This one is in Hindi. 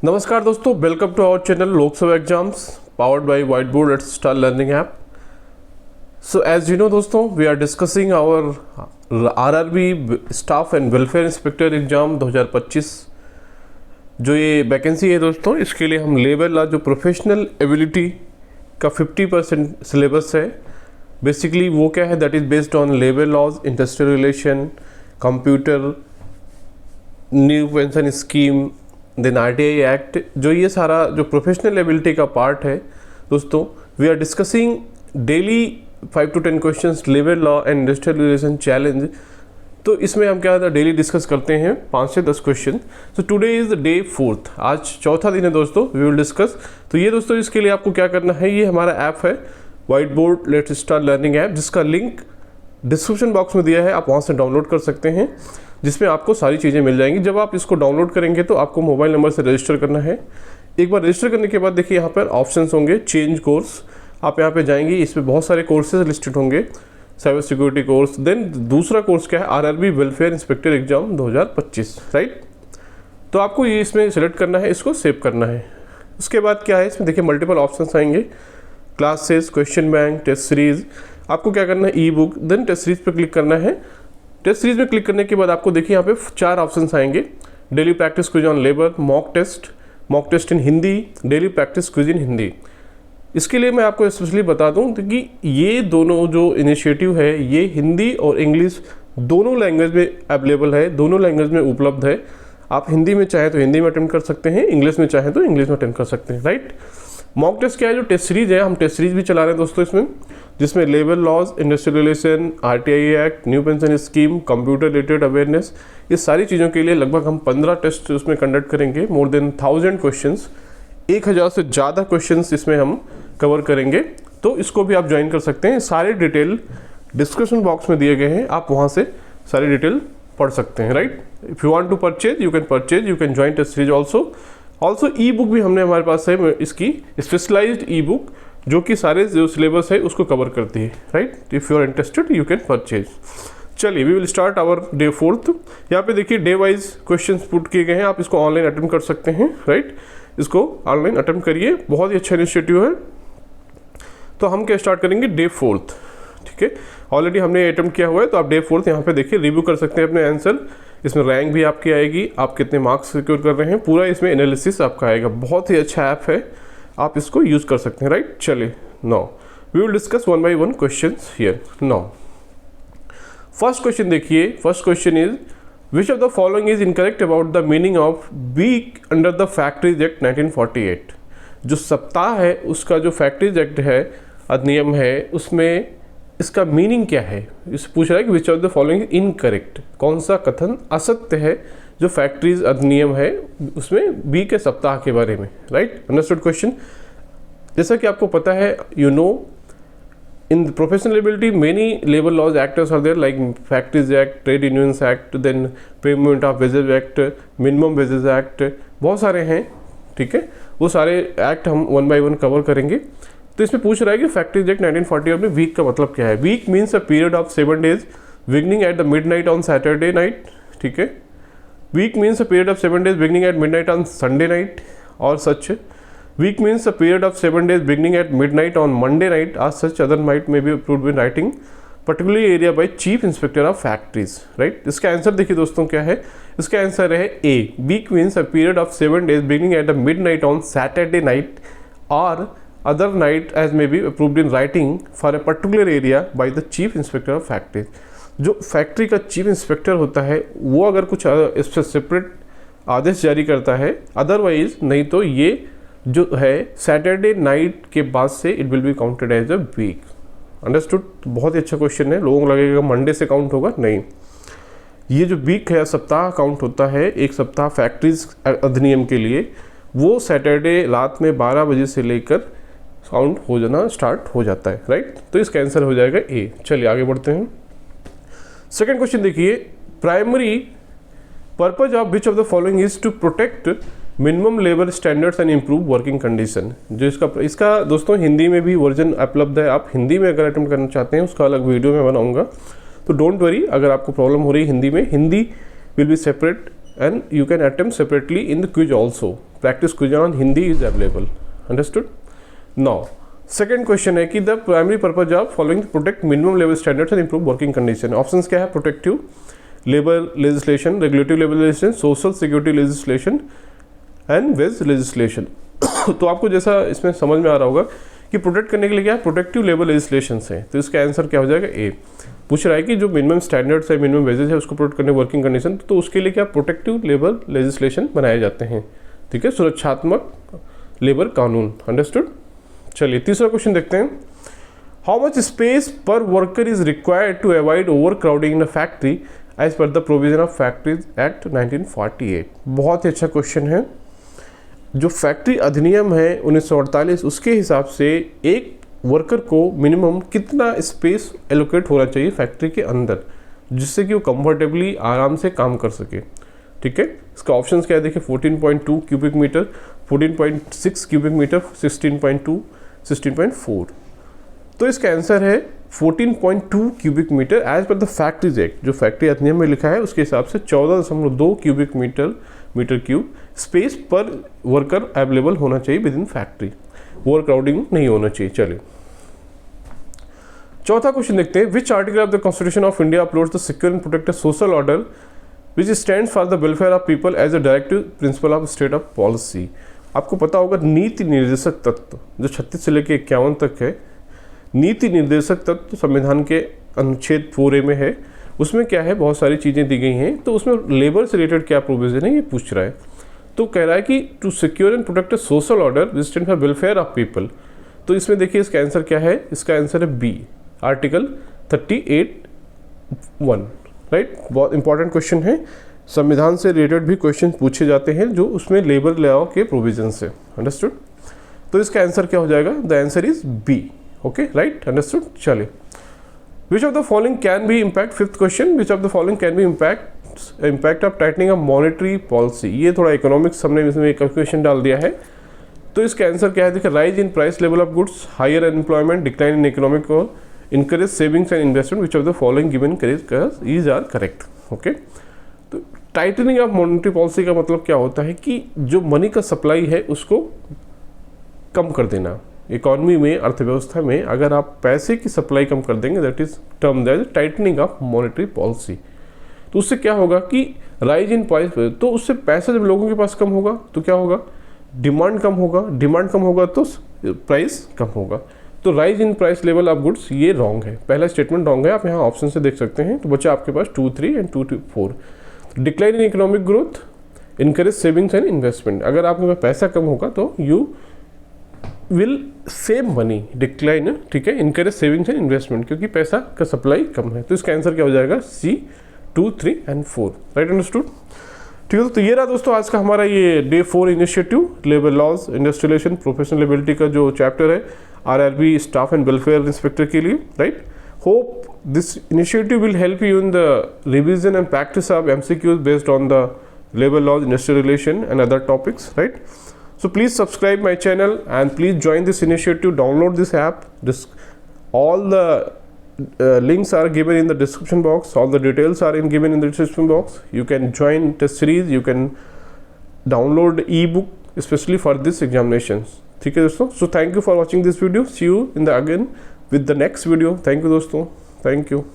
नमस्कार दोस्तों, welcome to our channel Loksabha exams powered by white board at star learning app. So as you know दोस्तों, we are discussing our RRB staff and welfare inspector exam 2025। जो ये वैकेंसी है दोस्तों, इसके लिए हम लेबर लॉ जो प्रोफेशनल एबिलिटी का 50% सिलेबस है। बेसिकली वो क्या है, that is based on labour laws, industrial relation, computer, new pension scheme, then RTI act. जो ये सारा जो प्रोफेशनल एबिलिटी का पार्ट है दोस्तों, we are discussing daily 5 to 10 questions labour law and industrial relation challenge. तो इसमें हम क्या डेली डिस्कस करते हैं 5 से 10 question. So today is the day 4th, आज चौथा दिन है दोस्तों, वी विल डिस्कस। तो ये दोस्तों, इसके लिए आपको क्या करना है, ये हमारा ऐप है white board let's start learning app, जिसका लिंक डिस्क्रिप्शन बॉक्स में दिया है, आप वहाँ से डाउनलोड कर सकते हैं, जिसमें आपको सारी चीज़ें मिल जाएंगी। जब आप इसको डाउनलोड करेंगे तो आपको मोबाइल नंबर से रजिस्टर करना है। एक बार रजिस्टर करने के बाद देखिए यहाँ पर ऑप्शंस होंगे, चेंज कोर्स, आप यहाँ पे जाएंगे, इसमें बहुत सारे कोर्सेज लिस्टेड होंगे, साइबर सिक्योरिटी कोर्स। देन दूसरा कोर्स क्या है, RRB welfare inspector exam 2025, right. तो आपको ये इसमें सेलेक्ट करना है, इसको सेव करना है। उसके बाद क्या है, इसमें देखिए मल्टीपल ऑप्शंस आएंगे, classes, question bank, test series. आपको क्या करना है, e book, then test series पर क्लिक करना है। टेस्ट सीरीज में क्लिक करने के बाद आपको देखिए यहाँ पे 4 ऑप्शंस आएंगे, daily practice quiz on labour, mock test in Hindi, daily practice quiz in Hindi. इसके लिए मैं आपको स्पेशली बता दूं कि ये दोनों जो इनिशिएटिव है, ये हिंदी और इंग्लिश दोनों लैंग्वेज में अवेलेबल है, दोनों लैंग्वेज में उपलब्ध है। आप हिंदी में चाहे तो हिंदी में अटेम्प्ट कर सकते हैं, इंग्लिश में चाहे तो इंग्लिश में अटेम्प्ट कर सकते हैं, राइट। मॉक टेस्ट क्या है, जो टेस्ट सीरीज है, हम टेस्ट सीरीज भी चला रहे हैं दोस्तों इसमें, जिसमें labour laws, industrial relation, RTI act, new pension scheme, computer related awareness, ये सारी चीज़ों के लिए लगभग हम 15 टेस्ट उसमें कंडक्ट करेंगे। मोर देन 1000 क्वेश्चंस, 1000 से ज़्यादा क्वेश्चंस इसमें हम कवर करेंगे। तो इसको भी आप ज्वाइन कर सकते हैं। सारे डिटेल डिस्क्रिप्शन बॉक्स में दिए गए हैं, आप वहाँ से सारी डिटेल पढ़ सकते हैं, right. If you want to purchase, you can join test series also e book भी हमने हमारे पास है, इसकी स्पेशलाइज्ड ई बुक जो कि सारे जो सिलेबस है उसको कवर करती है, right. If you are interested you can purchase. चलिए, we will start our day 4th। यहाँ पे देखिए डे वाइज क्वेश्चंस पुट किए गए हैं, आप इसको ऑनलाइन अटेम्प्ट कर सकते हैं, राइट। इसको ऑनलाइन अटेम्प्ट करिए, बहुत ही अच्छा इनिशिएटिव है। तो हम क्या स्टार्ट करेंगे, डे 4th, ठीक है। ऑलरेडी हमने अटेम्प्ट किया हुआ है, तो आप डे 4th यहाँ पे देखिए रिव्यू कर सकते हैं अपने आंसर। इसमें रैंक भी आपकी आएगी, आप कितने मार्क्स सिक्योर कर रहे हैं, पूरा इसमें एनालिसिस आपका आएगा। बहुत ही अच्छा ऐप है, आप इसको यूज़ कर सकते हैं, राइट। चलिए, now we will discuss 1 by 1 questions here. Now first question देखिए, first question is which of the following is incorrect about the meaning of week under the factories act 1948। जो सप्ताह है उसका जो फैक्ट्रीज एक्ट है, अधिनियम है, उसमें इसका मीनिंग क्या है, इसे पूछ रहा है कि विच of the following is incorrect, कौन सा कथन असत्य है जो फैक्ट्रीज अधिनियम है उसमें बी के सप्ताह के बारे में, राइट। Understood question. जैसा कि आपको पता है, you know, in professional ability many labour laws acts are there, like factories act, trade unions act, then payment of wages act, minimum wages act, बहुत सारे हैं, ठीक है। वो सारे एक्ट हम 1 by 1 कवर करेंगे। तो इसमें पूछ रहा है कि फैक्ट्रीज एक्ट 1948 में वीक का मतलब क्या है। Week means a period of 7 days beginning at the midnight on Saturday night, ठीक है। Week means a period of 7 days beginning at midnight on Sunday night और such. Week means a period of 7 days beginning at midnight on Monday night आज such other night may be approved in writing particularly area by chief inspector of factories, right. इसका आंसर देखिए दोस्तों क्या है, इसका आंसर है A. Week means a period of 7 days beginning at the midnight on Saturday night और other night as may be approved in writing for a particular area by the chief inspector of factories। जो फैक्ट्री का चीफ इंस्पेक्टर होता है वो अगर कुछ इससे सेपरेट आदेश जारी करता है, अदरवाइज नहीं तो ये जो है सैटरडे नाइट के बाद से it will be counted as a week. Understood. बहुत ही अच्छा क्वेश्चन है। लोगों को लगेगा मंडे से काउंट होगा, नहीं, ये जो वीक है सप्ताह काउंट होता है, एक सप्ताह फैक्ट्रीज अधिनियम के लिए वो सैटरडे रात में 12 बजे से लेकर काउंट हो जाना स्टार्ट हो जाता है, राइट। तो इसका आंसर हो जाएगा ए। चलिए आगे बढ़ते हैं। सेकंड क्वेश्चन देखिए, primary purpose of which of the following is to protect minimum labour standards and improve working condition. जो इसका दोस्तों हिंदी में भी वर्जन उपलब्ध है, आप हिंदी में अगर अटेम्प्ट करना चाहते हैं उसका अलग वीडियो मैं बनाऊंगा, तो डोंट वरी। अगर आपको प्रॉब्लम हो रही है हिंदी में, Hindi will be separate and you can attempt separately in the quiz also, practice cuisine on Hindi is available. Understood? Now, second question है कि the primary purpose of following protect minimum labor standards and improve working condition. Options क्या है? Protective labor legislation, regulative labor legislation, social security legislation and wage legislation. तो आपको जैसा इसमें समझ में आ रहा होगा कि प्रोटेक्ट करने के लिए क्या है? प्रोटेक्टिव लेबर लेजिस्लेशन है। तो इसका आंसर क्या हो जाएगा? ए। पूछ रहा है कि जो मिनिमम स्टैंडर्ड्स है, मिनिमम वेजेस है, उसको प्रोटेक्ट करने वर्किंग कंडीशन, तो उसके लिए क्या प्रोटेक्टिव लेबर लेजिस्लेशन बनाए जाते हैं। ठीक है, सुरक्षात्मक लेबर कानून। अंडरस्टूड? चलिए तीसरा क्वेश्चन देखते हैं। How much space per worker is required to avoid overcrowding in a factory as per the provision of factories act 1948। बहुत ही अच्छा क्वेश्चन है। जो फैक्ट्री अधिनियम है 1948, उसके हिसाब से एक वर्कर को मिनिमम कितना स्पेस एलोकेट होना चाहिए फैक्ट्री के अंदर, जिससे कि वो कंफर्टेबली आराम से काम कर सके। ठीक है, इसका ऑप्शंस क्या है? देखिए 14.2 क्यूबिक मीटर, 14.6 क्यूबिक मीटर, 16.2, 16.4। तो इसका आंसर है 14.2 cubic metre as per the factories act. जो फैक्ट्री अधिनियम में लिखा है उसके हिसाब से 14.2 cubic metre cube space per worker available होना चाहिए within factory. Overcrowding नहीं होना चाहिए। चलिए चौथा क्वेश्चन देखते हैं। Which article of the constitution of India upholds the secure and protect social order which stands for the welfare of people as a directive principle of state of policy. आपको पता होगा नीति निर्देशक तत्व जो 36 से लेकर 51 तक है, नीति निर्देशक तत्व संविधान के अनुच्छेद 4A में है। उसमें क्या है? बहुत सारी चीज़ें दी गई हैं। तो उसमें लेबर से रिलेटेड क्या प्रोविजन है ये पूछ रहा है। तो कह रहा है कि to secure and protect social order which stand for welfare of people. तो इसमें देखिए इसका आंसर क्या है? इसका आंसर है बी, आर्टिकल 38(1). राइट, बहुत इंपॉर्टेंट क्वेश्चन है। संविधान से रिलेटेड भी क्वेश्चन पूछे जाते हैं जो उसमें लेबर लॉ के प्रोविजन से। अंडरस्टूड? तो इसका आंसर क्या हो जाएगा? The answer is B. Okay, right, understood. चलिए, which of the following can be impact, fifth question, which of the following can be impact of tightening of monetary policy. ये थोड़ा इकोनॉमिक्स हमने इसमें एक क्वेश्चन डाल दिया है। तो इसका आंसर क्या है? देखिए, rise in price level of goods, higher employment, decline in economic growth, encourage savings and investment, which of the following given is are correct. Okay, तो टाइटनिंग ऑफ मॉनेटरी पॉलिसी का मतलब क्या होता है कि जो मनी का सप्लाई है उसको कम कर देना। इकोनॉमी में, अर्थव्यवस्था में अगर आप पैसे की सप्लाई कम कर देंगे, that is term that tightening of monetary policy. तो उससे क्या होगा कि राइज इन प्राइस, तो उससे पैसा जब लोगों के पास कम होगा तो क्या होगा? डिमांड कम होगा, डिमांड कम होगा तो प्राइस कम होगा। तो rise in price level of goods ये रॉन्ग है, पहला स्टेटमेंट रॉन्ग है। आप यहाँ ऑप्शन से देख सकते हैं। तो बच्चा आपके पास 2, 3 and 2, 4। Decline in economic growth, encourage savings and investment. अगर आपके पास पैसा कम होगा तो you will save money, decline, ठीक है, इनकरेज सेविंग्स एंड इन्वेस्टमेंट, क्योंकि पैसा का सप्लाई कम है। तो इसका आंसर क्या हो जाएगा? C, 2, 3 and 4। Right, understood? ठीक है, तो ये रहा दोस्तों आज का हमारा ये day 4 initiative, labour laws, industrialization, professional ability का जो चैप्टर है RRB staff and welfare inspector के लिए। Right, hope this initiative will help you in the revision and practice of MCQs based on the labour laws, industrial relation and other topics. Right, so please subscribe my channel and please join this initiative, download this app. All the links are given in the description box, all the details are given in the description box. You can join test series, you can download ebook especially for this examinations. ठीक है दोस्तों, so thank you for watching this video. See you in the again with the next video. Thank you दोस्तों, thank you.